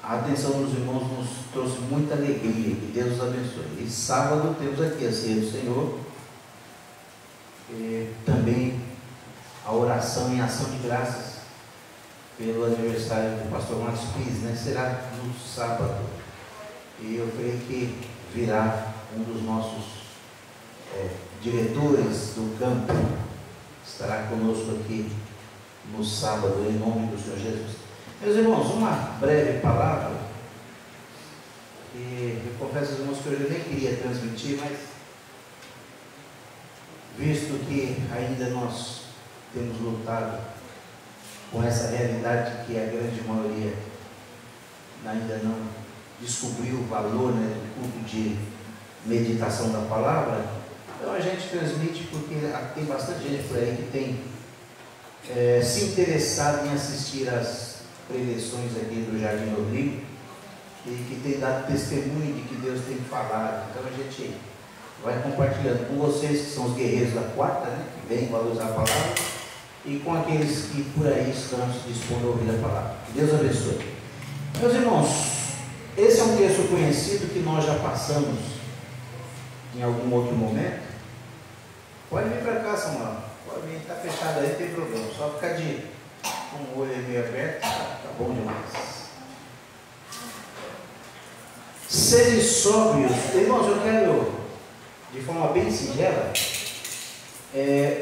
a atenção dos irmãos nos trouxe muita alegria, que Deus os abençoe. E sábado temos aqui a ceia do Senhor, e também a oração em ação de graças pelo aniversário do pastor Marcos Pires, né? Será no sábado, e eu creio que virá um dos nossos diretores do campo, estará conosco aqui no sábado, em nome do Senhor Jesus. Meus irmãos, uma breve palavra, e eu confesso aos irmãos que eu nem queria transmitir, mas visto que ainda nós temos lutado com essa realidade que a grande maioria ainda não descobriu o valor, né, do culto de meditação da palavra, então a gente transmite porque tem bastante gente por aí que tem se interessado em assistir às preleções aqui do Jardim Rodrigo e que tem dado testemunho de que Deus tem falado. Então a gente vai compartilhando com vocês que são os guerreiros da quarta, né, que vêm valorizar a palavra, e com aqueles que por aí estão se dispondo a ouvir a palavra. Que Deus abençoe. Meus irmãos, esse é um texto conhecido que nós já passamos em algum outro momento. Pode vir para cá, Samuel. Pode vir, está fechado aí, não tem problema. Só ficar com o olho meio aberto, tá bom demais. Sede sóbrios. Irmãos, eu quero, de forma bem singela,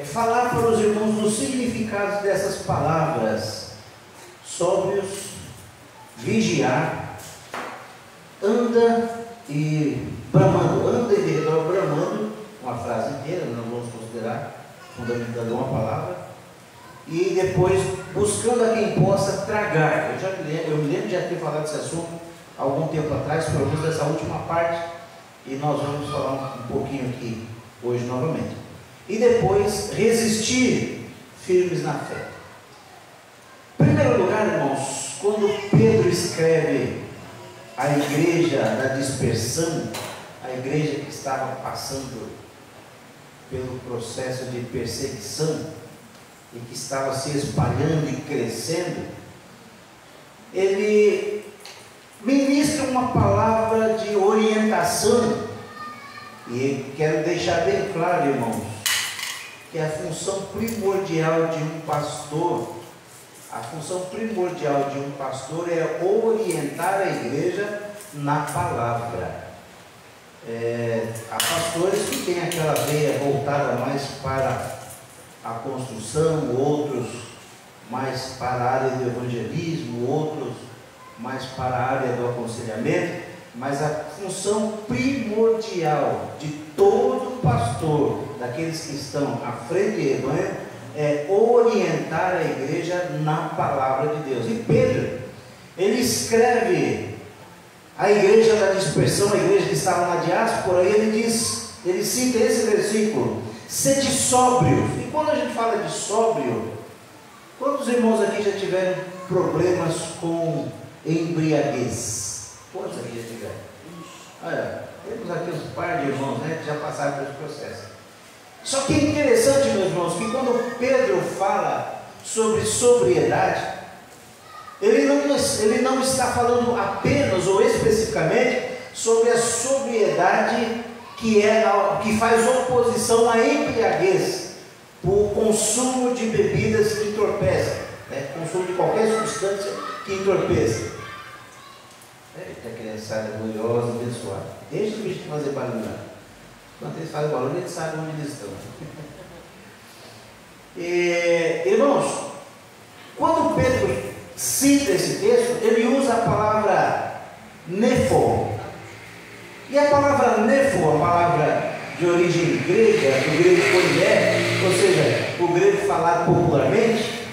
falar para os irmãos dos significados dessas palavras: sóbrios, vigiar, anda e bramando. Anda e de redor bramando, uma frase inteira, não vamos considerar fundamentando uma palavra, e depois buscando a quem possa tragar. Eu me lembro de já ter falado desse assunto há algum tempo atrás, pelo menos dessa última parte, e nós vamos falar um pouquinho aqui hoje novamente. E depois resistir firmes na fé. Em primeiro lugar, irmãos, quando Pedro escreve à igreja da dispersão, a igreja que estava passando pelo processo de perseguição e que estava se espalhando e crescendo, ele ministra uma palavra de orientação. E quero deixar bem claro, irmãos, que a função primordial de um pastor, é orientar a igreja na palavra. Há pastores que têm aquela veia voltada mais para a construção, outros mais para a área do evangelismo, outros mais para a área do aconselhamento, mas a função primordial de todo pastor, daqueles que estão à frente do rebanho, é orientar a igreja na palavra de Deus. E Pedro, ele escreve a igreja da dispersão, a igreja que estava na diáspora, e ele cita esse versículo: sede sóbrios. E quando a gente fala de sóbrio, quantos irmãos aqui já tiveram problemas com embriaguez? Quantos aqui já tiveram? Olha, temos aqui uns par de irmãos, né, que já passaram por esse processo. Só que é interessante, meus irmãos, que quando Pedro fala sobre sobriedade, ele não está falando apenas ou especificamente sobre a sobriedade que faz oposição à embriaguez, por consumo de bebidas que entorpecem, né? Consumo de qualquer substância que entorpeça. Eita, criançada gloriosa, abençoada. Deixa o bicho fazer barulho. Quando eles fazem barulho, eles sabem onde eles estão. Irmãos, quando Pedro cita esse texto, ele usa a palavra nefo. E a palavra nefo, a palavra de origem grega, do grego koiné, ou seja, o grego falado popularmente,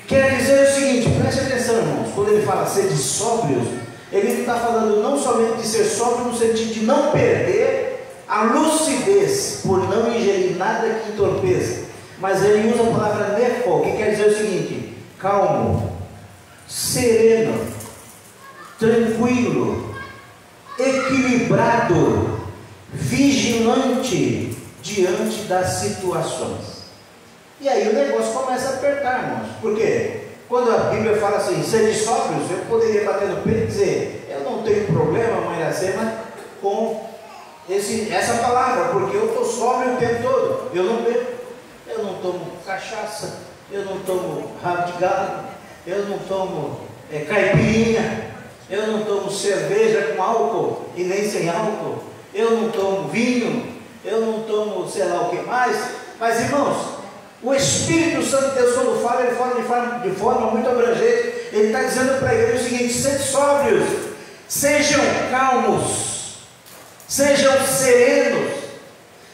quer dizer o seguinte: preste atenção, irmãos, quando ele fala ser de sóbrios, ele está falando não somente de ser sóbrio no sentido de não perder a lucidez por não ingerir nada que entorpeça, mas ele usa a palavra nefo, que quer dizer o seguinte: calmo, sereno, tranquilo, equilibrado, vigilante diante das situações. E aí o negócio começa a apertar, irmãos. Por quê? Quando a Bíblia fala assim, sede sóbrios, eu poderia bater no peito e dizer, eu não tenho problema, mãe Iracema, com essa palavra, porque eu estou sóbrio o tempo todo. Eu não bebo, eu não tomo cachaça, eu não tomo rabo de galo, eu não tomo caipirinha, eu não tomo cerveja com álcool e nem sem álcool, eu não tomo vinho, eu não tomo sei lá o que mais. Mas irmãos, o Espírito Santo de Deus, quando fala, ele fala de forma muito abrangente. Ele está dizendo para a igreja o seguinte: sede sóbrios, sejam calmos, sejam serenos,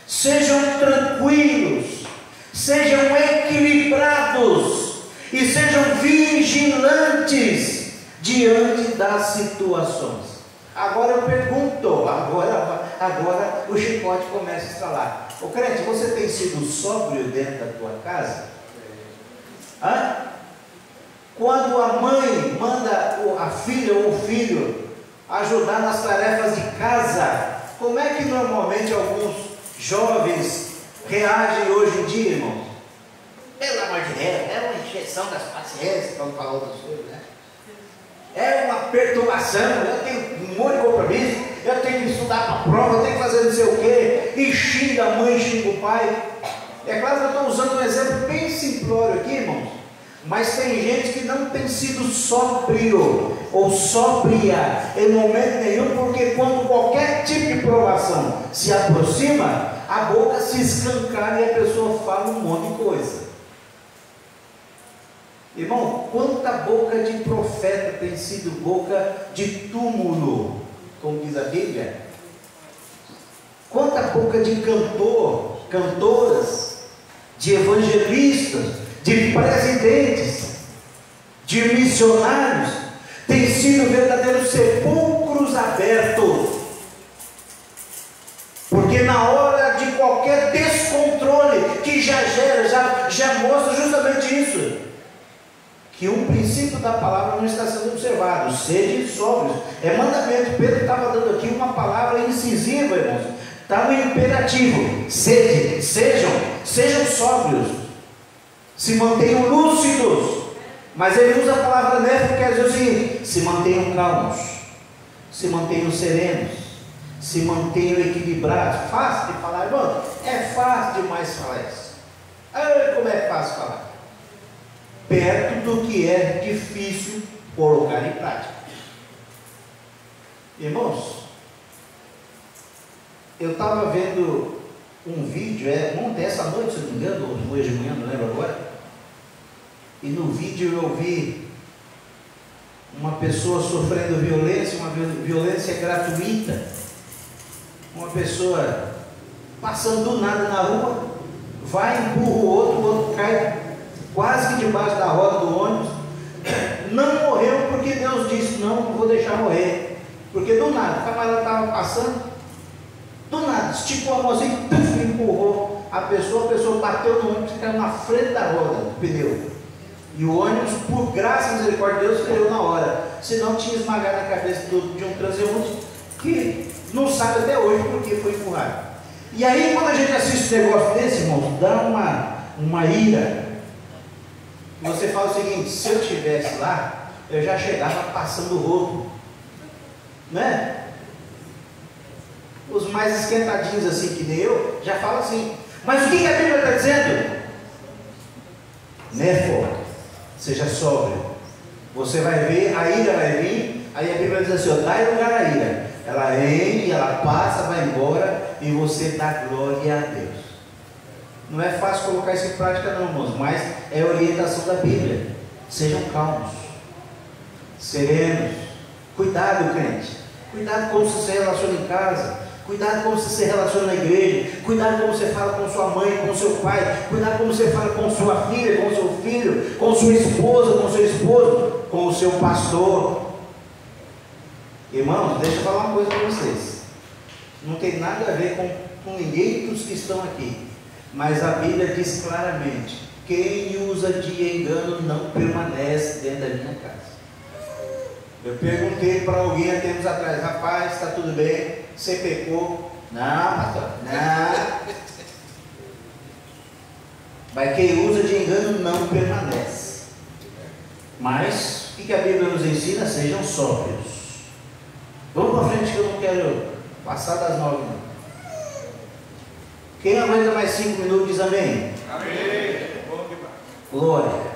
sejam tranquilos, sejam equilibrados e sejam vigilantes diante das situações. Agora eu pergunto, agora o chicote começa a estralar. Ô crente, você tem sido sóbrio dentro da tua casa? Hã? Quando a mãe manda a filha ou o filho ajudar nas tarefas de casa, como é que normalmente alguns jovens reagem hoje em dia, irmãos? Pelo amor de Deus, é uma injeção das paciências, como falou do senhor, né? É uma perturbação, eu tenho um monte de compromisso, eu tenho que estudar para a prova, eu tenho que fazer não sei o quê, e xinga a mãe, xinga o pai. É claro que eu estou usando um exemplo bem simplório aqui, irmãos, mas tem gente que não tem sido sóbrio ou sóbria em momento nenhum, porque quando qualquer tipo de provação se aproxima, a boca se escancara e a pessoa fala um monte de coisa. Irmão, quanta boca de profeta tem sido boca de túmulo, como diz a Bíblia? Quanta boca de cantor, cantoras, de evangelistas, de presidentes, de missionários, tem sido verdadeiros sepulcros abertos, porque na hora de qualquer descontrole que já mostra justamente isso, que um princípio da palavra não está sendo observado. Sede sóbrios, é mandamento. Pedro estava dando aqui uma palavra incisiva, irmãos, está no imperativo. Sede, sejam sóbrios, se mantenham lúcidos. Mas ele usa a palavra neve, quer dizer o seguinte: se mantenham calmos, se mantenham serenos, se mantenham equilibrados. Fácil de falar, irmão? É fácil demais falar isso. Como é fácil falar? Perto do que é difícil colocar em prática. Irmãos, eu estava vendo um vídeo, ontem, essa noite, se não me engano, ou hoje de manhã, não lembro agora, e no vídeo eu vi uma pessoa sofrendo violência, uma violência gratuita, uma pessoa passando do nada na rua, vai, empurra o outro cai quase que debaixo da roda do ônibus, não morreu porque Deus disse, não vou deixar morrer, porque do nada, o camarada estava passando, do nada, esticou a mãozinha e empurrou a pessoa bateu no ônibus e caiu na frente da roda, do pneu, e o ônibus, por graça e misericórdia de Deus, freou na hora, senão tinha esmagado a cabeça de um transeunte, que não sabe até hoje porque foi empurrado. E aí, quando a gente assiste um negócio desse, irmãos, dá uma ira. Você fala o seguinte: se eu estivesse lá, eu já chegava passando o rodo, né? Os mais esquentadinhos assim que nem eu, já falam assim. Mas o que a Bíblia está dizendo? Né, seja sóbrio. Você vai ver, a ira vai vir, aí a Bíblia diz assim, dá lugar à ira. Ela vem, ela passa, vai embora, e você dá glória a Deus. Não é fácil colocar isso em prática não, irmãos, mas é a orientação da Bíblia. Sejam calmos, serenos. Cuidado, crente. Cuidado como você se relaciona em casa. Cuidado como você se relaciona na igreja. Cuidado como você fala com sua mãe, com seu pai. Cuidado como você fala com sua filha, com seu filho, com sua esposa, com seu esposo, com o seu pastor. Irmãos, deixa eu falar uma coisa para vocês. Não tem nada a ver com ninguém dos que estão aqui. Mas a Bíblia diz claramente: quem usa de engano não permanece dentro da minha casa. Eu perguntei para alguém há tempos atrás: rapaz, está tudo bem? Você pecou? Não, pastor, não. Mas quem usa de engano não permanece. Mas o que a Bíblia nos ensina? Sejam sóbrios. Vamos para frente que eu não quero passar das 9. Não. Quem aguenta mais 5 minutos diz amém. Amém. Bom demais. Glória.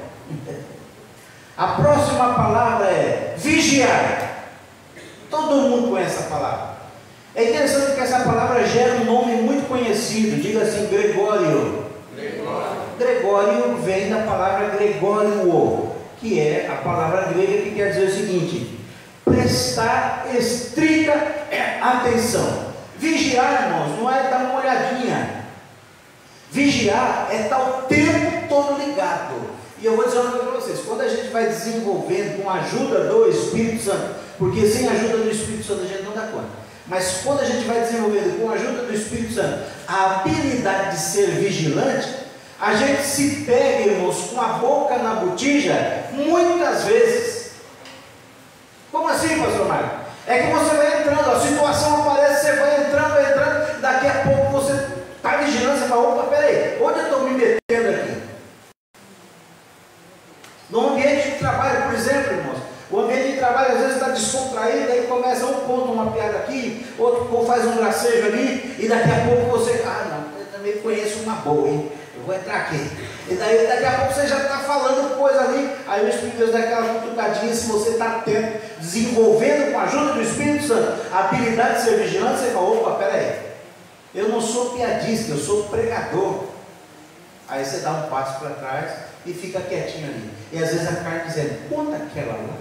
A próxima palavra é vigiar. Todo mundo conhece essa palavra. É interessante que essa palavra gera um nome muito conhecido. Diga assim, Gregório. Gregório vem da palavra Gregório, que é a palavra grega que quer dizer o seguinte: prestar estrita atenção. Vigiar, irmãos, não é dar uma olhadinha. Vigiar é estar o tempo todo ligado. E eu vou dizer uma coisa para vocês: quando a gente vai desenvolvendo com a ajuda do Espírito Santo, porque sem a ajuda do Espírito Santo a gente não dá conta, mas quando a gente vai desenvolvendo com a ajuda do Espírito Santo a habilidade de ser vigilante, a gente se pega, irmãos, com a boca na botija muitas vezes. Como assim, pastor Marcos? É que você vai entrando, a situação aparece, você vai entrando, daqui a pouco você está vigilando, você fala: opa, peraí, onde eu estou me metendo aqui? No ambiente de trabalho, por exemplo, irmãos, o ambiente de trabalho às vezes está descontraído, aí começa um conta uma piada aqui, outro faz um gracejo ali, e daqui a pouco você, não, eu também conheço uma boa, hein? Eu vou entrar aqui. E daí daqui a pouco você já está falando coisa ali, aí o Espírito de Deus dá aquela cutucadinha. Se você está atento, desenvolvendo com a ajuda do Espírito Santo a habilidade de ser vigilante, você fala: opa, peraí, eu não sou piadista, eu sou pregador. Aí você dá um passo para trás e fica quietinho ali. E às vezes a carne dizendo: conta aquela lá.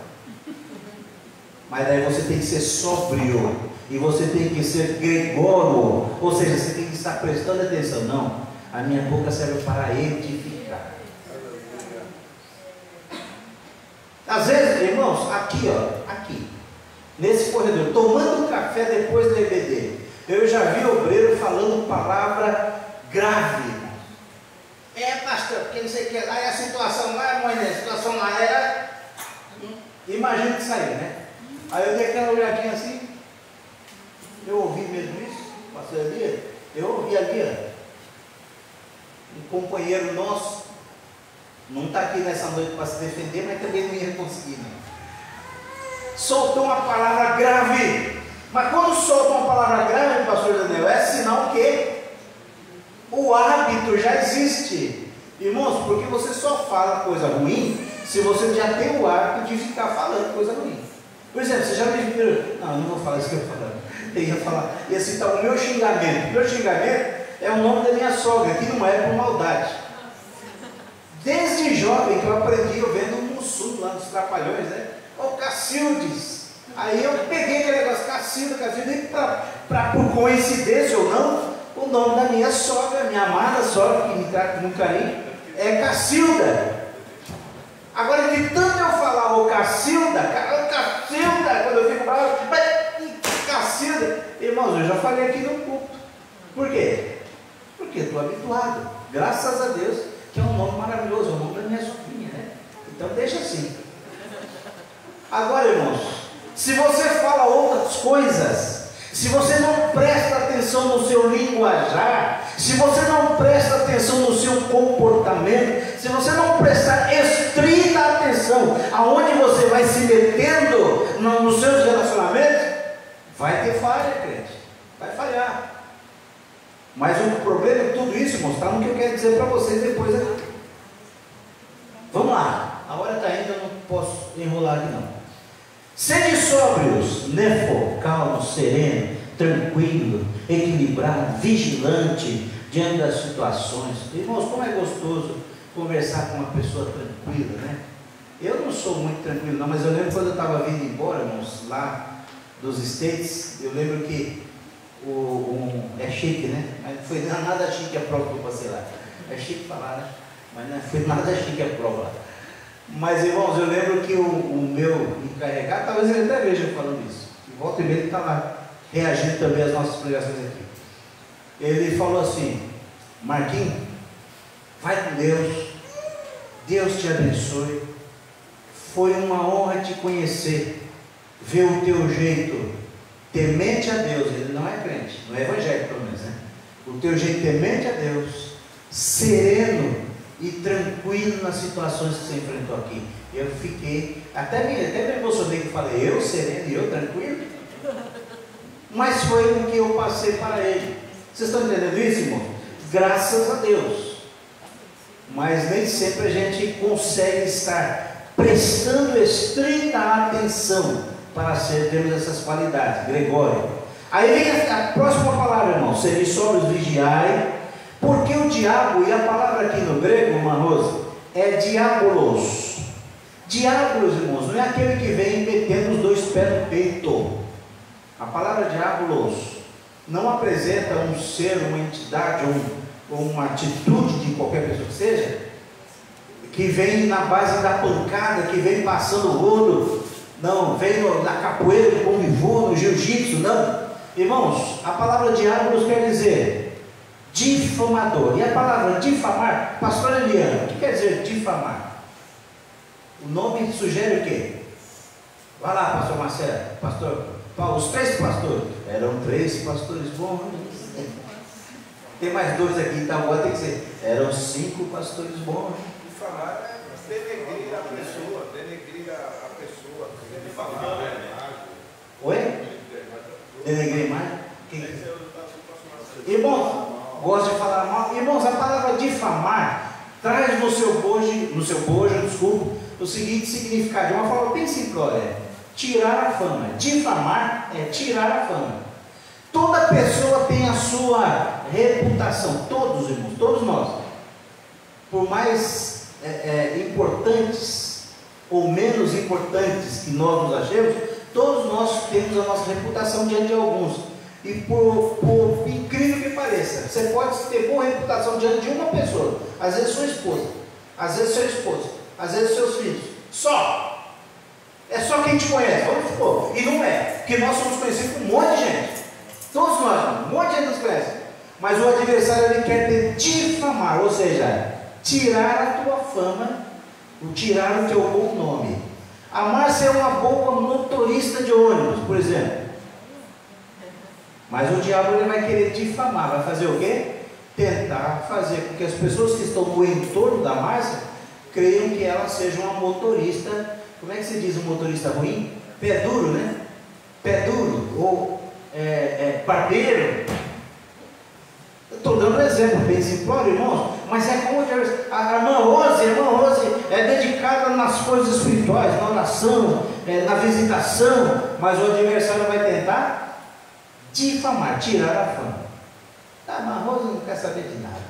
Mas daí você tem que ser sóbrio, e você tem que ser gregório, ou seja, você tem que estar prestando atenção. Não, a minha boca serve para edificar. Às vezes, irmãos, aqui, aqui, nesse corredor, tomando um café depois do EBD, eu já vi obreiro falando palavra grave. Pastor, porque não sei o que lá, e a situação lá, mãe, a situação lá era. Imagina que saiu, né? Aí eu dei aquela olhadinha assim, eu ouvi mesmo isso, pastor Elias, eu ouvi ali, um companheiro nosso, não está aqui nessa noite para se defender, mas também não ia conseguir, né? Soltou uma palavra grave. Mas quando solta uma palavra grave, pastor Daniel, é sinal que o hábito já existe. Irmãos, porque você só fala coisa ruim se você já tem o hábito de ficar falando coisa ruim. Por exemplo, você já me viram, não vou falar isso que eu estou falando, eu ia falar, ia citar o meu xingamento. Meu xingamento é o nome da minha sogra, que não é por maldade. Desde jovem que eu aprendi, eu vendo um Mussum lá nos Trapalhões, né? Ô Cacildes. Aí eu peguei aquele negócio, Cacilda, e por coincidência ou não, o nome da minha sogra, minha amada sogra, que me trata com muito carinho, é Cacilda. Agora, de tanto eu falar ô Cacilda, quando eu fico bravo, Cacilda, irmãos, eu já falei aqui no culto. Por quê? Porque estou habituado, graças a Deus, que é um nome maravilhoso, é o nome da minha sobrinha, né? Então deixa assim. Agora, irmãos, se você fala outras coisas, se você não presta atenção no seu linguajar, se você não presta atenção no seu comportamento, se você não prestar estrita atenção aonde você vai se metendo nos seus relacionamentos, vai ter falha, crente, vai falhar. Mas o problema de tudo isso, irmãos, está no que eu quero dizer para vocês depois aqui. Vamos lá, a hora está indo, eu não posso enrolar aqui não. Sede sóbrios, nefo, calmo, sereno, tranquilo, equilibrado, vigilante diante das situações. Irmãos, como é gostoso conversar com uma pessoa tranquila, né? Eu não sou muito tranquilo não, mas eu lembro quando eu estava vindo embora, irmãos, lá dos States, eu lembro que é chique, né? Mas não foi nada chique a prova que eu passei lá. É chique falar, né? Mas não foi nada chique a prova lá. Mas, irmãos, eu lembro que o meu encarregado, talvez ele até veja eu falando isso, e volta e meia ele está lá, reagindo também às nossas pregações aqui. Ele falou assim: Marquinhos, vai com Deus, Deus te abençoe, foi uma honra te conhecer, ver o teu jeito temente a Deus. Ele não é crente, não é evangélico pelo menos, né? O teu jeito temente a Deus, sereno e tranquilo nas situações que você enfrentou aqui. Eu fiquei, até me emocionei que falei, eu sereno e eu tranquilo? Mas foi o que eu passei para ele. Vocês estão entendendo isso, irmão? Graças a Deus. Mas nem sempre a gente consegue estar prestando estrita atenção para termos essas qualidades. Gregório. Aí vem a próxima palavra, irmão. Seria sobre os vigiai. Porque o diabo, e a palavra aqui no grego, irmã Rose, é diabolos. Diabolos, irmãos, não é aquele que vem metendo os dois pés no peito. A palavra diabolos não apresenta um ser, uma entidade ou uma atitude de qualquer pessoa que seja, que vem na base da pancada, que vem passando o rodo, não, vem na capoeira, no kung fu, no jiu-jitsu, não. Irmãos, a palavra diabolos quer dizer difamador. E a palavra difamar, pastor Eliana, o que quer dizer difamar? O nome sugere o quê? Vai lá, pastor Marcelo, pastor Paulo, os 3 pastores. Eram 3 pastores bons. Tem mais 2 aqui, então agora tem que ser. Eram 5 pastores bons. Difamar é denegrir a pessoa, denegrir a pessoa. Difamar. Oi? Denegrir mais? Irmãos, gosto de falar mal. Irmãos, a palavra difamar traz no seu bojo, desculpa, o seguinte significado, de uma forma bem simplória: tirar a fama. Difamar é tirar a fama. Toda pessoa tem a sua reputação, todos irmãos, todos nós, por mais importantes ou menos importantes que nós nos achemos, todos nós temos a nossa reputação diante de alguns. E por incrível que pareça, você pode ter boa reputação diante de uma pessoa, às vezes sua esposa, às vezes seu esposo, às vezes seus filhos, só. É só quem te conhece, vamos supor. E não é, porque nós somos conhecidos por um monte de gente. Todos nós, um monte de gente nos conhece. Mas o adversário, ele quer te difamar, ou seja, tirar a tua fama, tirar o teu bom nome. A Márcia é uma boa motorista de ônibus, por exemplo. Mas o diabo, ele vai querer difamar, vai fazer o quê? Tentar fazer com que as pessoas que estão no entorno da Márcia creiam que ela seja uma motorista. Como é que se diz um motorista ruim? Pé duro, né? Pé duro, ou barbeiro. Eu estou dando um exemplo bem simplório, irmãos, mas é como a irmã Rose é dedicada nas coisas espirituais, na oração, na visitação, mas o adversário vai tentar difamar, tirar a fama. A irmã Rose não quer saber de nada.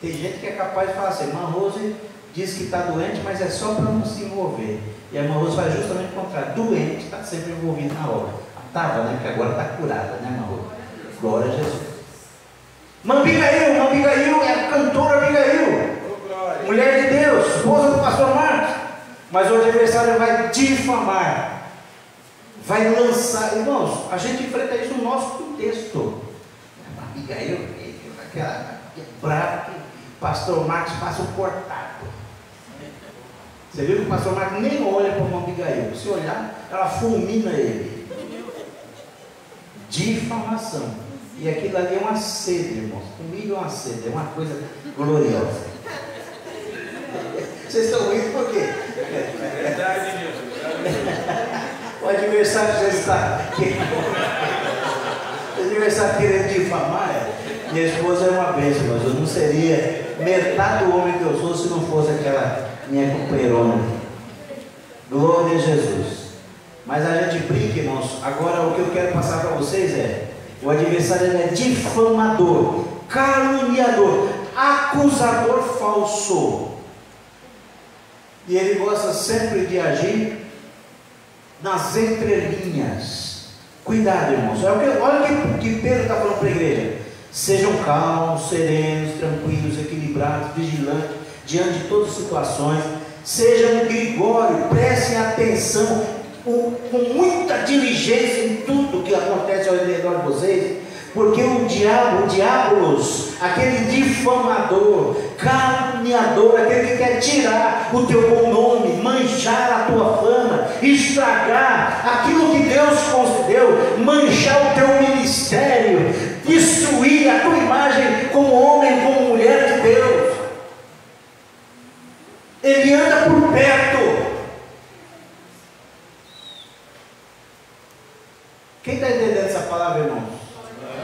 Tem gente que é capaz de falar assim: irmã Rose diz que está doente, mas é só para não se envolver. E a irmã Rose faz justamente o contrário: doente, está sempre envolvido na obra. Estava, né? Porque agora está curada, né, irmã Rose? Glória a Jesus. Abigail é a cantora Abigail, mulher de Deus, esposa do pastor Marcos. Mas o adversário vai difamar, vai lançar. Irmãos, a gente enfrenta isso no nosso contexto. Abigail, aquela brava que o pastor Marcos passa o cortado. Você viu que o pastor Marcos nem olha para uma Abigail. Se olhar, ela fulmina ele. Difamação. E aquilo ali é uma sede, irmãos. Comigo é uma sede, é uma coisa gloriosa. Vocês estão rindo por quê? É verdade mesmo. O adversário já está querendo. O adversário querendo difamar. Minha esposa é uma bênção, mas eu não seria metade do homem que eu sou se não fosse aquela minha companheirona. Glória a Jesus. Mas a gente brinca, irmãos. Agora o que eu quero passar para vocês é: o adversário, ele é difamador, caluniador, acusador falso. E ele gosta sempre de agir nas entrelinhas. Cuidado, irmãos. Olha o que Pedro está falando para a igreja: sejam calmos, serenos, tranquilos, equilibrados, vigilantes diante de todas as situações. Sejam Gregório, prestem atenção com muita diligência em tudo que acontece ao redor de vocês, porque o diabolos, aquele difamador, caluniador, aquele que quer tirar o teu bom nome, manchar a tua fama, estragar aquilo que Deus concedeu, manchar o teu ministério, destruir a tua imagem como homem, como mulher de Deus. Ele anda por perto. Quem está entendendo essa palavra, irmãos?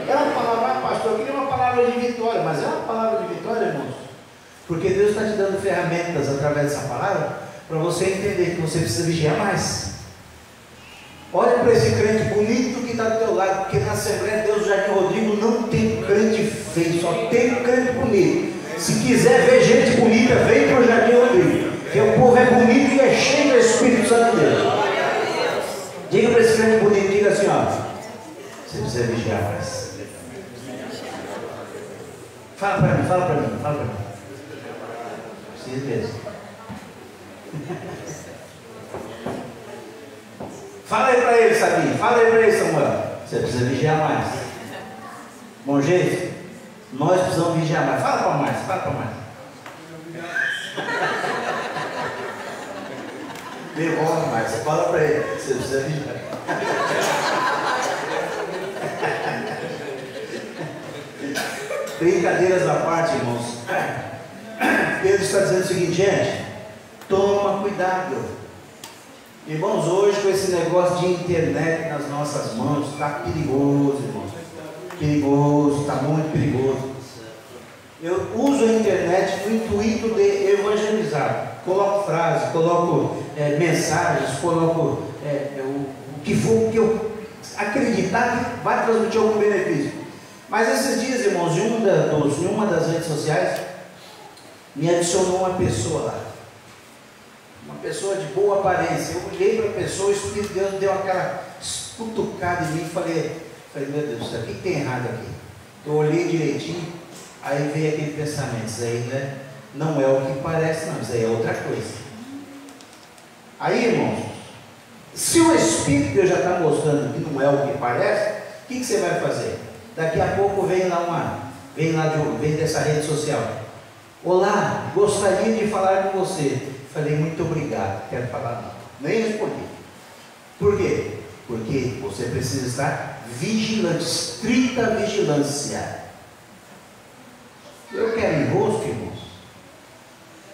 É uma palavra, pastor, eu queria uma palavra de vitória, mas é uma palavra de vitória, irmãos, porque Deus está te dando ferramentas através dessa palavra para você entender que você precisa vigiar mais. Olha para esse crente bonito que está do teu lado, porque na Assembleia de Deus do Jardim Rodrigo não tem crente feio, só tem crente bonito. Se quiser ver gente bonita, vem para o Jardim Rodrigo, porque o povo é bonito e é cheio do Espírito Santo de Deus. Diga para esse crente bonito, diga assim, ó, você precisa vigiar mais. Fala para mim, fala para mim, fala para mim. Precisa mesmo. Fala aí para ele, Sabinho, fala aí para ele, Samuel. Você precisa vigiar mais. Bom jeito? Nós precisamos vigiar mais. Fala para mais, fala para mais. Devolve mais, fala para ele. Você precisa vigiar. Brincadeiras à parte, irmãos. Pedro está dizendo o seguinte, gente, toma cuidado. Irmãos, hoje com esse negócio de internet nas nossas mãos, está perigoso, irmãos. Perigoso, está muito perigoso. Eu uso a internet no intuito de evangelizar. Coloco frases, coloco mensagens, coloco o que for, que eu acreditar que vai transmitir algum benefício. Mas esses dias, irmãos, em uma das redes sociais, me adicionou uma pessoa lá. Uma pessoa de boa aparência. Eu olhei para a pessoa, o Espírito de Deus deu aquela cutucada em mim e falei, meu Deus, o que tem errado aqui? Eu olhei direitinho, aí veio aquele pensamento, isso aí, né, não é o que parece, não, isso aí é outra coisa. Aí, irmãos, se o Espírito de Deus já está mostrando que não é o que parece, o que você vai fazer? Daqui a pouco vem dessa rede social. Olá, gostaria de falar com você. Falei, muito obrigado, quero falar não. Nem respondi. Por quê? Porque você precisa estar vigilante, estrita vigilância. Eu quero enrosco, irmãos.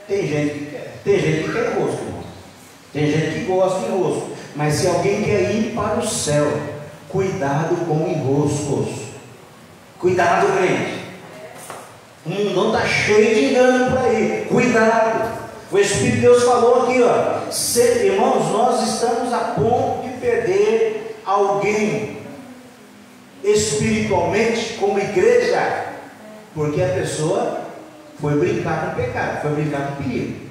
Tem gente que quer. Tem gente que quer enrosco, irmãos. Tem gente que gosta de enrosco. Mas se alguém quer ir para o céu, cuidado com enroscos. Cuidado, crente. O mundo está cheio de engano por aí. Cuidado. O Espírito de Deus falou aqui, ó. Irmãos, nós estamos a ponto de perder alguém espiritualmente como igreja, porque a pessoa foi brincar com o pecado, foi brincar com o perigo.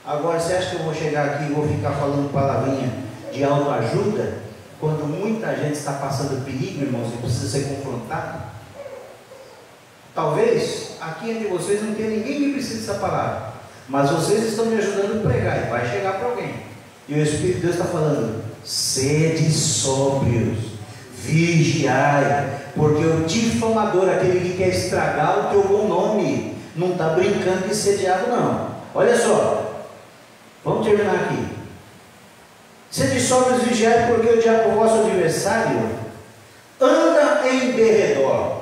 Agora, você acha que eu vou chegar aqui e vou ficar falando palavrinha de autoajuda, quando muita gente está passando perigo, irmãos, e precisa ser confrontado? Talvez aqui entre vocês não tenha ninguém que precise dessa palavra, mas vocês estão me ajudando a pregar e vai chegar para alguém. E o Espírito de Deus está falando: sede sóbrios, vigiai, porque o difamador, aquele que quer estragar o teu bom nome, não está brincando de ser diabo, não. Olha só, vamos terminar aqui. Sede sóbrios, vigiai, porque o diabo, vosso adversário, anda em derredor,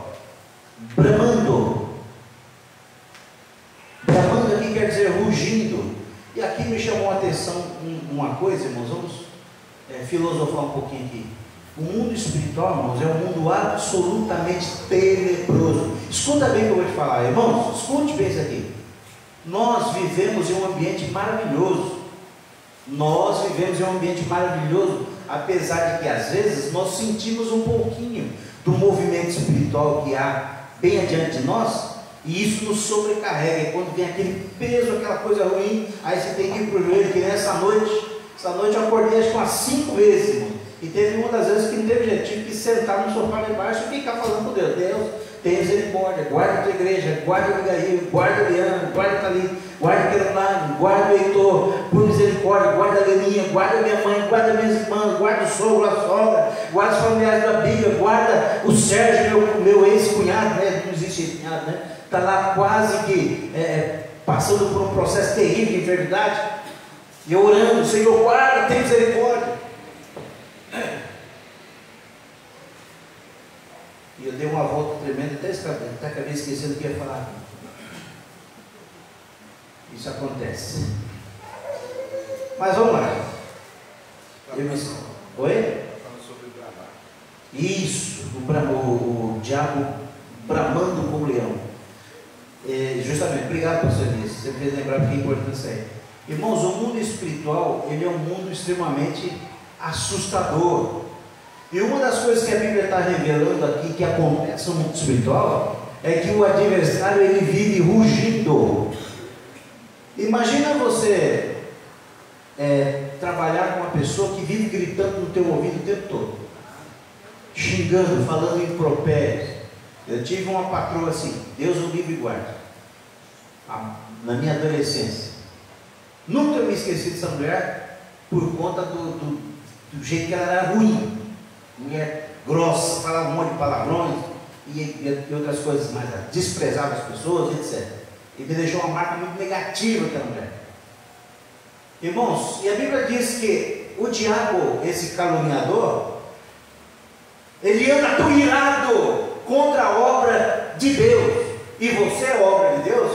bramando. Bramando aqui quer dizer rugindo. E aqui me chamou a atenção uma coisa, irmãos, vamos filosofar um pouquinho aqui. O mundo espiritual, irmãos, é um mundo absolutamente tenebroso. Escuta bem o que eu vou te falar, irmãos, escute bem isso aqui. Nós vivemos em um ambiente maravilhoso. Nós vivemos em um ambiente maravilhoso, apesar de que às vezes nós sentimos um pouquinho do movimento espiritual que há bem adiante de nós, e isso nos sobrecarrega. E quando vem aquele peso, aquela coisa ruim, aí você tem que ir para o joelho. Que nessa noite eu acordei acho que umas 5 vezes, irmão. E teve uma das vezes que não teve jeito, tive que sentar no sofá lá embaixo e ficar falando com Deus: Deus, tem misericórdia, guarda a tua igreja, guarda o Abigail, guarda a Liana, guarda a Thalita, guarda a Querolane, guarda o Heitor, por misericórdia, guarda a Leninha, guarda a minha mãe, guarda minhas irmãs, guarda o sogro, a sogra, guarda os familiares da Bíblia, guarda o Sérgio, meu ex-cunhado, né? Não existe ex-cunhado, né? Está lá quase que passando por um processo terrível de enfermidade, e eu orando: Senhor, guarda, tem misericórdia. E eu dei uma volta tremenda, até acabei esquecendo o que ia falar. Isso acontece. Mas vamos lá. Oi? Falando sobre bramar. Isso, o diabo bramando como leão. Justamente, obrigado por você nisso. Você fez lembrar que é importante isso aí. Irmãos, o mundo espiritual, ele é um mundo extremamente assustador. E uma das coisas que a Bíblia está revelando aqui, que acontece no mundo espiritual, é que o adversário, ele vive rugindo. Imagina você trabalhar com uma pessoa que vive gritando no teu ouvido o tempo todo, xingando, falando impropérios. Eu tive uma patroa assim, Deus o livre e guarde, na minha adolescência. Nunca me esqueci dessa mulher por conta do jeito que ela era ruim. Mulher grossa, falava um monte de palavrões e outras coisas mais, desprezava as pessoas, etc. E me deixou uma marca muito negativa aquela mulher. Irmãos, e a Bíblia diz que o diabo, esse caluniador, ele anda tão irado contra a obra de Deus, e você é obra de Deus,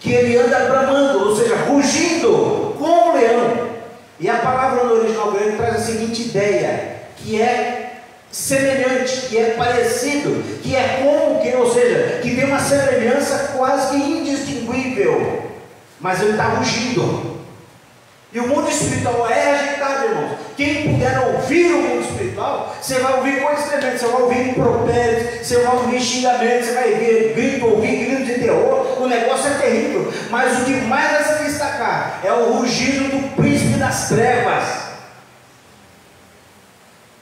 que ele anda bramando, ou seja, rugindo como um leão. E a palavra no original grego traz a seguinte ideia, que é semelhante, que é parecido, que é como que, ou seja, que tem uma semelhança quase que indistinguível, mas ele está rugindo. E o mundo espiritual é agitado, irmãos. Quem puder ouvir o mundo espiritual, você vai ouvir coisas tremendas, você vai ouvir impropérios, você vai ouvir xingamentos, você vai ouvir gritos de terror. O negócio é terrível, mas o que mais vai se destacar é o rugido do príncipe das trevas.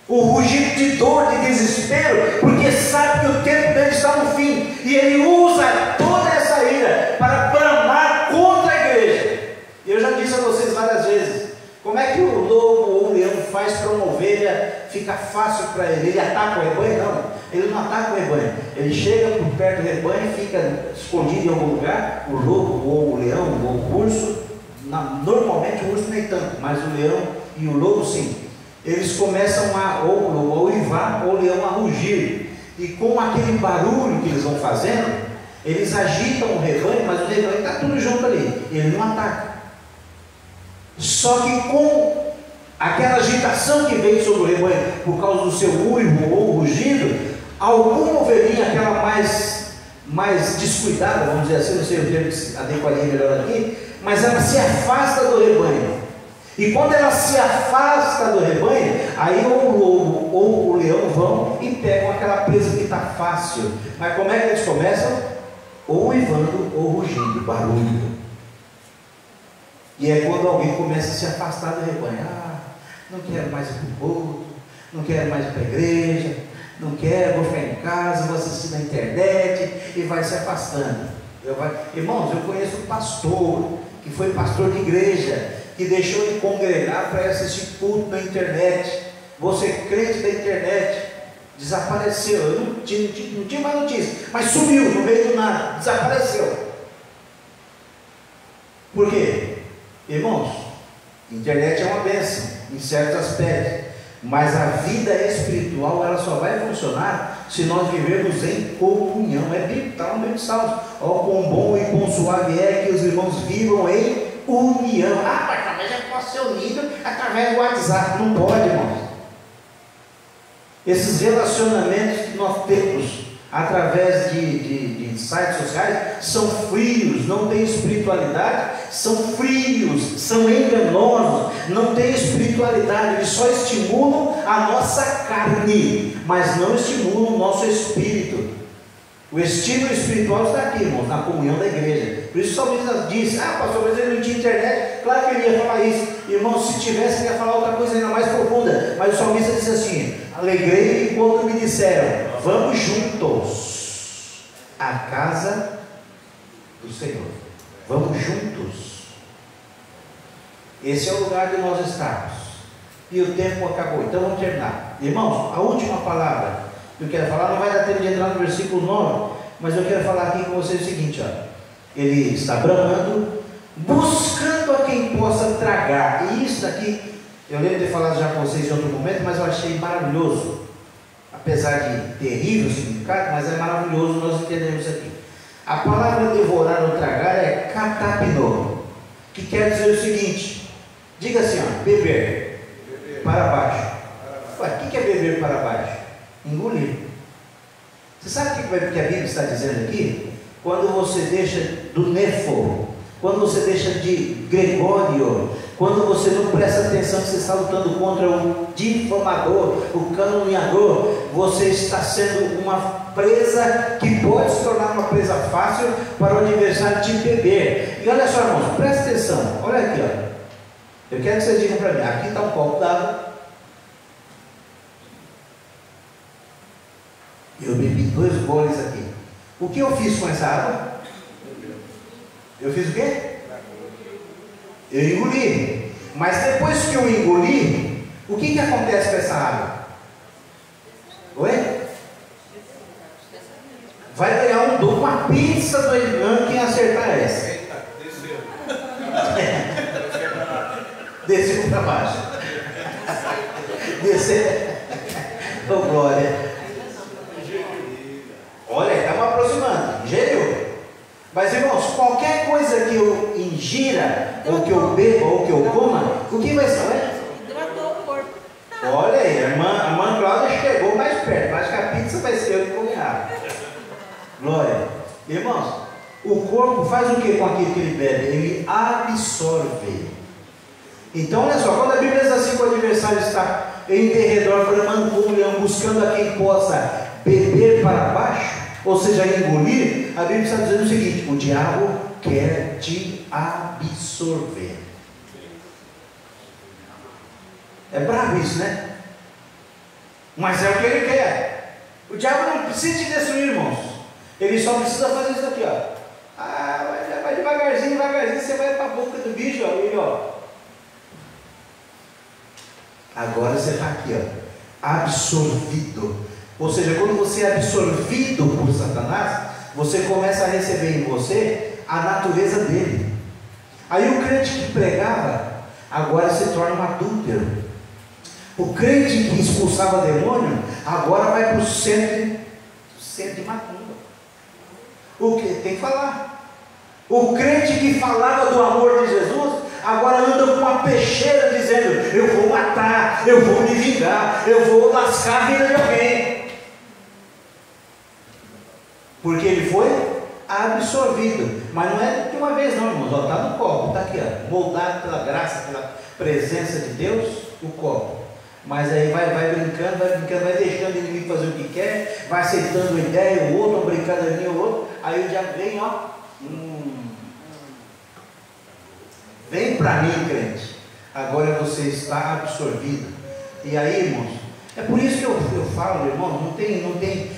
O rugido de dor, de desespero, porque sabe que o tempo dele está no fim, e ele usa toda essa ira para bramar contra a igreja. Eu já disse a vocês várias vezes, como é que o lobo ou o leão faz para uma ovelha ficar fácil para ele? Ele ataca o rebanho? Não, ele não ataca o rebanho, ele chega por perto do rebanho e fica escondido em algum lugar. O lobo ou o leão ou o urso, normalmente o urso nem tanto, mas o leão e o lobo sim, eles começam ou a uivar ou o leão a rugir, e com aquele barulho que eles vão fazendo, eles agitam o rebanho, mas o rebanho está tudo junto ali, ele não ataca. Só que com aquela agitação que vem sobre o rebanho por causa do seu uivo ou rugido, alguma ovelhinha, aquela mais descuidada, vamos dizer assim, não sei o termo que se adequaria melhor aqui, mas ela se afasta do rebanho. E quando ela se afasta do rebanho, aí ou o lobo ou o leão vão e pegam aquela presa que está fácil. Mas como é que eles começam? Ou uivando ou rugindo, barulho. E é quando alguém começa a se afastar do rebanho. Não quero mais ir para o culto, não quero mais ir para a igreja, não quero, vou ficar em casa, vou assistir na internet, e vai se afastando. Irmãos, eu conheço um pastor, que foi pastor de igreja, que deixou de congregar para assistir culto na internet. Você crente da internet, desapareceu. Eu não tinha mais notícia, mas sumiu no meio do nada, desapareceu. Por quê? Irmãos, internet é uma bênção em certos aspectos, mas a vida espiritual ela só vai funcionar se nós vivermos em comunhão. É bíblico, está no meio de Salmos. Ó, quão bom e quão suave é que os irmãos vivam em união. Mas já posso ser unido através do WhatsApp. Não pode, irmãos. Esses relacionamentos que nós temos através de sites sociais são frios, não tem espiritualidade, são frios, são enganosos, não tem espiritualidade, eles só estimulam a nossa carne, mas não estimulam o nosso espírito. O estímulo espiritual está aqui, irmãos, na comunhão da igreja. Por isso o salmista disse: pastor, mas ele não tinha internet. Claro que ele ia falar isso, irmão. Se tivesse, ele ia falar outra coisa ainda mais profunda. Mas o salmista disse assim: alegrei-me quando me disseram, vamos juntos à casa do Senhor. Vamos juntos. Esse é o lugar de nós estarmos. E o tempo acabou, então vamos terminar. Irmãos, a última palavra que eu quero falar, não vai dar tempo de entrar no versículo 9, mas eu quero falar aqui com vocês o seguinte: ele está bramando, buscando a quem possa tragar. E isso daqui, eu lembro de ter falado já com vocês em outro momento, mas eu achei maravilhoso, apesar de terrível significado, mas é maravilhoso nós entendermos aqui. A palavra devorar ou tragar é catapinô. que quer dizer o seguinte, diga assim, ó, beber para baixo. Ué, o que é beber para baixo? Engolir. Você sabe o que a Bíblia está dizendo aqui? Quando você deixa do nefo, quando você deixa de Gregório, quando você não presta atenção que você está lutando contra o difamador, o caluniador, você está sendo uma presa que pode se tornar uma presa fácil para o adversário te beber. E olha só, irmãos, presta atenção, olha aqui, ó. Eu quero que vocês digam para mim, aqui está um copo d'água. Eu bebi 2 goles aqui. O que eu fiz com essa água? Eu fiz o quê? Eu engoli. Mas depois que eu engoli, o que acontece com essa água? Oi? Vai ganhar uma pizza do Irmã quem acertar essa. Eita, desceu. Desceu para baixo. Desceu. Oh, glória. Olha, estamos aproximando. Ingeriu. Mas, irmãos, qualquer coisa que eu ingira, ou que eu beba, ou que eu coma, o que vai ser? Hidratou o corpo. Olha aí, a irmã Cláudia chegou mais perto. Acho que a pizza vai ser eu que comer água. Glória. Irmãos, o corpo faz o que com aquilo que ele bebe? Ele absorve. Então, olha só, quando a Bíblia diz assim que o adversário está em derredor, bramando como um leão, buscando a quem possa beber para baixo, ou seja, engolir, a Bíblia está dizendo o seguinte: o diabo quer te absorver. É bravo isso, né? Mas é o que ele quer. O diabo não precisa te destruir, irmãos. Ele só precisa fazer isso aqui, ó. Vai devagarzinho, devagarzinho, você vai para a boca do bicho, ó, e ele, ó. Agora você está aqui, ó, absorvido. Ou seja, quando você é absorvido por Satanás, você começa a receber em você a natureza dele. Aí o crente que pregava, agora se torna um adúltero. O crente que expulsava demônio, agora vai para o centro de macumba. O que? Tem que falar. O crente que falava do amor de Jesus, agora anda com uma peixeira dizendo: eu vou matar, eu vou me vingar, eu vou lascar a vida de alguém. Porque ele foi absorvido. Mas não é de uma vez não, irmãos. Está no copo, está aqui, ó, moldado pela graça, pela presença de Deus, o copo. Mas aí vai brincando, vai deixando o inimigo fazer o que quer, vai aceitando uma ideia, o outro, uma brincadeirinha, o outro. Aí o diabo vem, ó. Vem para mim, crente. Agora você está absorvido. E aí, irmãos, é por isso que eu falo, irmão, não tem,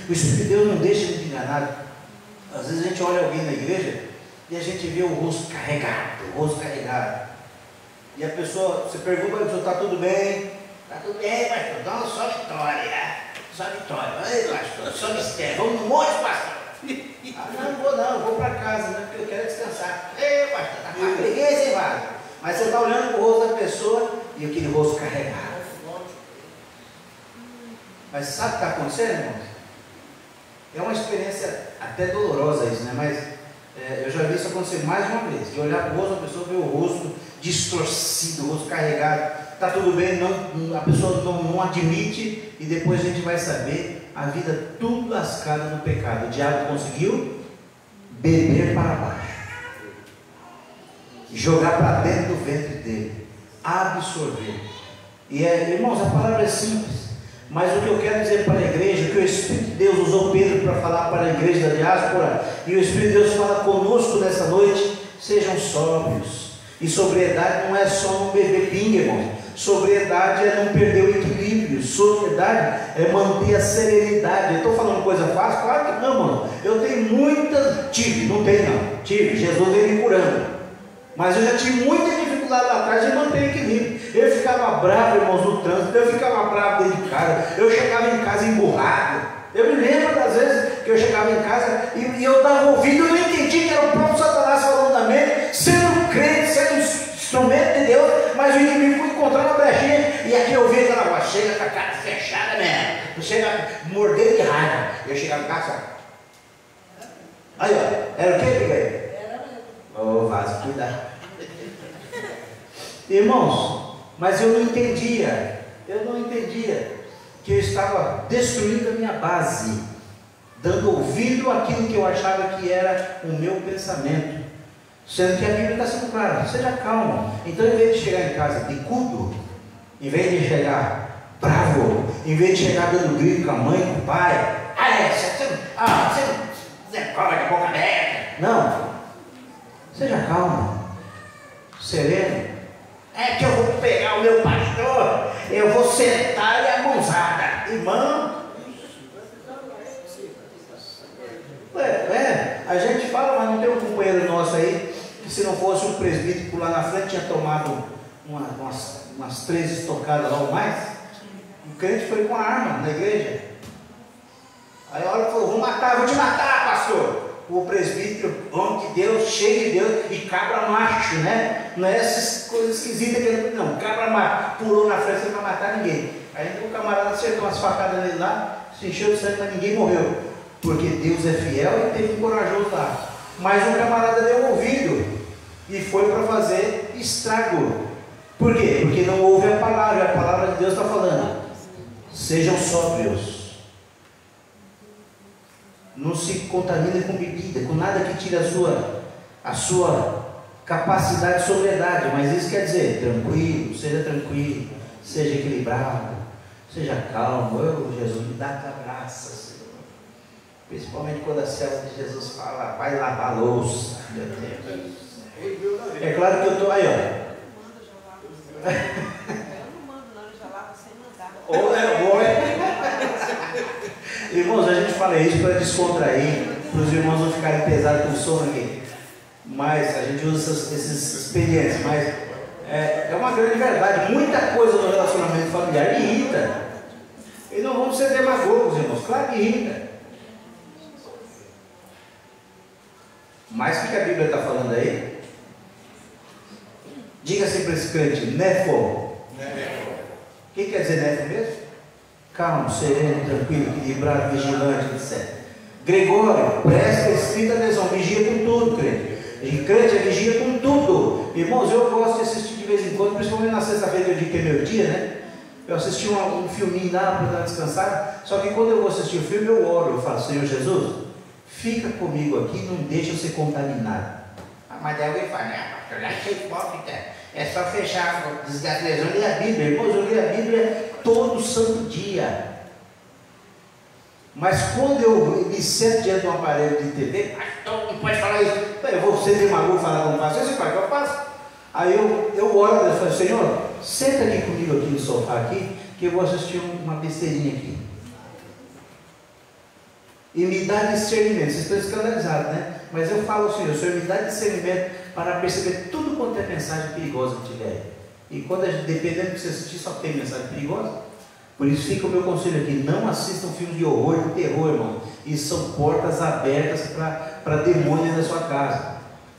o Espírito de Deus não deixa de enganar. Às vezes a gente olha alguém na igreja e a gente vê o rosto carregado. E a pessoa, você pergunta para a pessoa: está tudo bem? Está tudo bem, pastor, não, só vitória. Ei, pastor, só mistério, vamos no monte, pastor. Não vou para casa, né, porque eu quero descansar. Ei, pastor, está com a preguiça, hein, vaso? Mas você está olhando para o rosto da pessoa e aquele rosto carregado. Mas sabe o que está acontecendo, irmãos? É uma experiência até dolorosa isso, né? Mas eu já vi isso acontecer mais uma vez. De olhar para o rosto da pessoa, ver o rosto distorcido, o rosto carregado. Está tudo bem, a pessoa não admite, e depois a gente vai saber a vida tudo lascada no pecado. O diabo conseguiu beber para baixo, jogar para dentro do ventre dele, absorver. E irmãos, a palavra é simples. Mas o que eu quero dizer para a igreja, que o Espírito de Deus usou Pedro para falar para a igreja da diáspora, e o Espírito de Deus fala conosco nessa noite: sejam sóbrios. E sobriedade não é só não beber pinga, irmão. Sobriedade é não perder o equilíbrio. Sobriedade é manter a serenidade. Eu estou falando coisa fácil? Claro que não, mano. Eu tenho tive, Jesus veio me curando. Mas eu já tive muita dificuldade lá atrás de manter equilíbrio. Eu ficava bravo, irmãos, no trânsito. Eu ficava bravo dentro de casa. Eu chegava em casa emburrado. Eu me lembro das vezes que eu chegava em casa e eu dava ouvido. Eu não entendi que era o próprio Satanás falando na mente, sendo crente, sendo instrumento de Deus. Mas o inimigo foi encontrar uma brechinha. E aqui eu vi aquela voz: chega com a cara fechada mesmo. Chega mordendo de raiva. Eu chegava em casa. Aí, ó, era o que, Miguel? Ô, vaso, cuidado. Irmãos, mas eu não entendia que eu estava destruindo a minha base, dando ouvido àquilo que eu achava que era o meu pensamento, sendo que a Bíblia está sendo clara, seja calmo. Então, em vez de chegar em casa bicudo, em vez de chegar bravo, em vez de chegar dando grito com a mãe, com o pai, você cola de boca aberta, não, seja calmo, sereno. É que eu vou pegar o meu pastor, eu vou sentar e a mãozada, irmão. A gente fala, mas não tem um companheiro nosso aí, que se não fosse um presbítero lá na frente, tinha tomado umas 3 estocadas lá ou mais. O crente foi com a arma na igreja. Aí a hora falou, vou te matar, pastor. O presbítero, homem de Deus, cheio de Deus, e cabra macho, né? Não é essas coisas esquisitas que ele não, cabra macho, pulou na frente para matar ninguém. Aí o camarada acertou umas facadas nele lá, se encheu de sangue, mas ninguém morreu, porque Deus é fiel e teve um corajoso lá. Mas o camarada deu ouvido e foi para fazer estrago. Por quê? Porque não ouve a palavra de Deus está falando, sejam sóbrios. Não se contamine com bebida, com nada que tire a sua capacidade de sobriedade. Mas isso quer dizer, tranquilo, seja equilibrado, seja calmo. Jesus, me dá a tua graça, Senhor. Principalmente quando a serva de Jesus fala, vai lavar a louça. Meu Deus. É claro que eu estou aí, ó. Eu não mando não, eu já lavo sem mandar. Irmãos, a gente fala isso para descontrair, para os irmãos não ficarem pesados com sono aqui. Mas a gente usa essas experiências, mas é uma grande verdade. Muita coisa no relacionamento familiar irrita. E não vamos ser demagogos, irmãos, claro que irrita. Mas o que a Bíblia está falando aí? Diga assim para esse crente, nefo. O que quer dizer nefo mesmo? Calmo, sereno, tranquilo, equilibrado, vigilante, etc. Gregório, presta escrita atenção, vigia com tudo, crente. E crente é vigia com tudo. Irmãos, eu gosto de assistir de vez em quando, principalmente na sexta-feira, que eu digo que é meu dia, né? Eu assisti um filminho lá para dar descansar. Só que quando eu vou assistir o filme, eu oro, eu falo, Senhor Jesus, fica comigo aqui, não deixa eu ser contaminado. Mas daí alguém fala, pastor, lá é hipócrita, é só fechar, desligar a televisão e ler a Bíblia. Irmãos, eu leio a Bíblia todo santo dia. Mas quando eu me sento diante de um aparelho de TV, pastor, não pode falar isso. Eu vou ser demagogo falar como faço, esse pai que eu faço. Aí eu oro e falo, Senhor, senta aqui comigo aqui no sofá aqui, que eu vou assistir uma besteirinha aqui. E me dá discernimento. Vocês estão escandalizados, né? Mas eu falo ao Senhor, me dá discernimento para perceber tudo quanto é mensagem perigosa que tiver. E quando dependendo do que você assistir, só tem mensagem perigosa. Por isso fica o meu conselho aqui, não assistam filmes de horror e de terror, irmão. Isso são portas abertas para demônios na sua casa.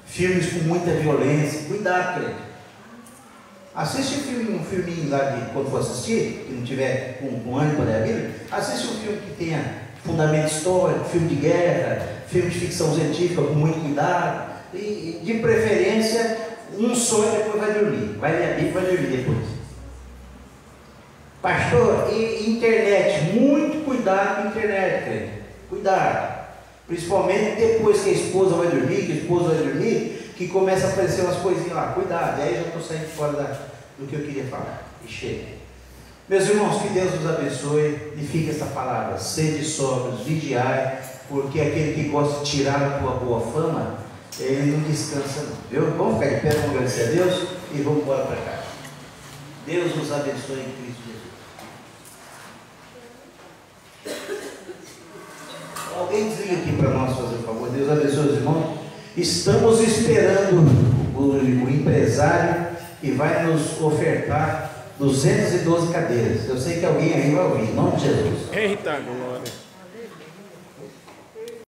Filmes com muita violência, cuidado, crente. Assiste um filminho lá de quando for assistir, que não tiver com ânimo para ler a Bíblia, assiste um filme que tenha fundamento histórico, filme de guerra, filme de ficção científica com muito cuidado, e de preferência um só e depois vai dormir. Vai ler a Bíblia e vai dormir depois. Pastor, e internet, muito cuidado com a internet, crente. Cuidado. Principalmente depois que a esposa vai dormir, que começa a aparecer umas coisinhas lá. Cuidado, aí já estou saindo fora do que eu queria falar. E chega. Meus irmãos, que Deus nos abençoe e fique essa palavra. Sede sóbrios, vigiai, porque aquele que gosta de tirar a tua boa fama, ele não descansa não. Viu? Vamos ficar de pé, vamos agradecer a Deus e vamos embora para cá. Deus nos abençoe em Cristo Jesus. Alguém desliga aqui para nós fazer o favor. Deus abençoe os irmãos. Estamos esperando o empresário que vai nos ofertar 212 cadeiras. Eu sei que alguém aí vai ouvir, em nome de Jesus. Eita glória.